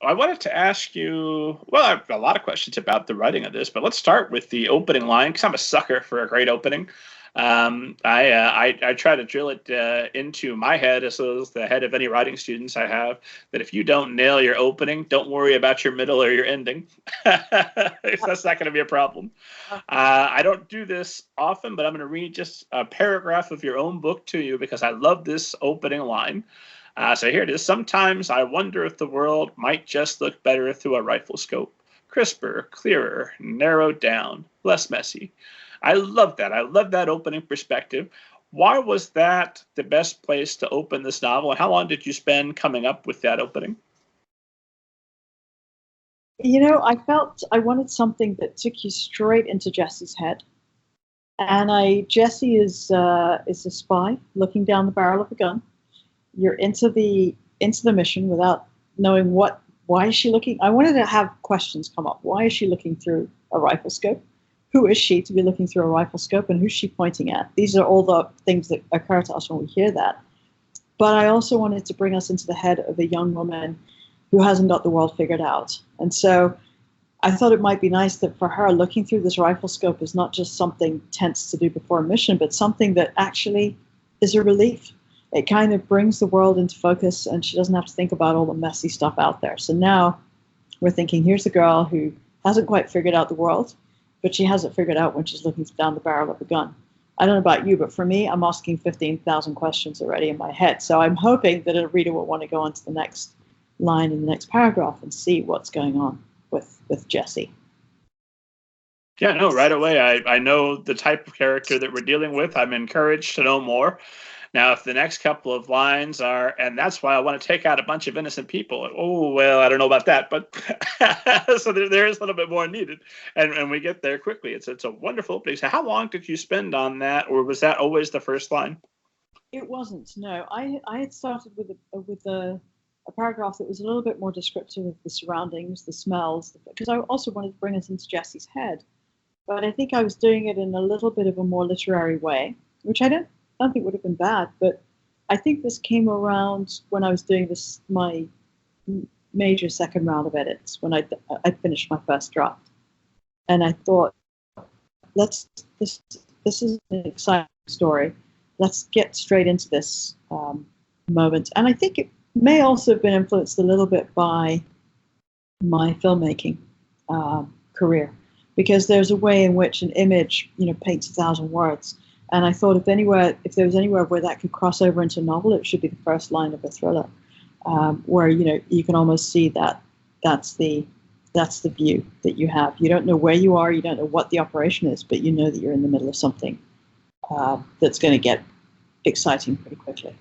I wanted to ask you, well, I have a lot of questions about the writing of this, but let's start with the opening line because I'm a sucker for a great opening. I try to drill it into my head as well as the head of any writing students I have, that if you don't nail your opening, don't worry about your middle or your ending. That's not going to be a problem. I don't do this often, but I'm going to read just a paragraph of your own book to you because I love this opening line. So here it is. Sometimes I wonder if the world might just look better through a rifle scope. Crisper, clearer, narrowed down, less messy. I love that. I love that opening perspective. Why was that the best place to open this novel? And how long did you spend coming up with that opening? You know, I felt I wanted something that took you straight into Jesse's head. And Jesse is a spy looking down the barrel of a gun. You're into the mission without knowing why is she looking. I wanted to have questions come up. Why is she looking through a rifle scope? Who is she to be looking through a rifle scope, and who's she pointing at? These are all the things that occur to us when we hear that. But I also wanted to bring us into the head of a young woman who hasn't got the world figured out. And so I thought it might be nice that for her, looking through this rifle scope is not just something tense to do before a mission, but something that actually is a relief. It kind of brings the world into focus, and she doesn't have to think about all the messy stuff out there. So now we're thinking, here's a girl who hasn't quite figured out the world, but she has it figured out when she's looking down the barrel of a gun. I don't know about you, but for me, I'm asking 15,000 questions already in my head. So I'm hoping that a reader will want to go on to the next line in the next paragraph and see what's going on with Jesse. Yeah, no, right away. I know the type of character that we're dealing with. I'm encouraged to know more. Now, if the next couple of lines are, and that's why I want to take out a bunch of innocent people. Oh, well, I don't know about that, but so there is a little bit more needed. And we get there quickly. It's a wonderful opening. So how long did you spend on that, or was that always the first line? It wasn't, no. I had started with a paragraph that was a little bit more descriptive of the surroundings, the smells, because I also wanted to bring us into Jesse's head. But I think I was doing it in a little bit of a more literary way, which I don't think would have been bad, but I think this came around when I was doing my major second round of edits, when I finished my first draft. And I thought, this is an exciting story. Let's get straight into this moment. And I think it may also have been influenced a little bit by my filmmaking career, because there's a way in which an image, paints 1,000 words. And I thought if there was anywhere where that could cross over into a novel, it should be the first line of a thriller, where you can almost see that that's the view that you have. You don't know where you are, you don't know what the operation is, but you know that you're in the middle of something that's going to get exciting pretty quickly.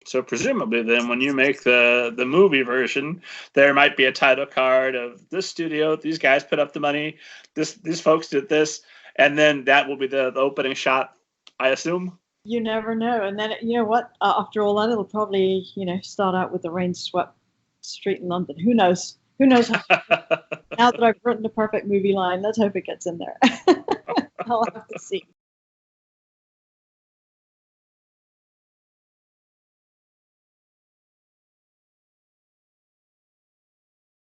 So presumably then when you make the movie version, there might be a title card of this studio, these guys put up the money, these folks did this, and then that will be the opening shot, I assume? You never know. And then, you know what, after all that, it'll probably, start out with the rain-swept street in London. Who knows? Who knows? Now that I've written the perfect movie line, let's hope it gets in there. I'll have to see.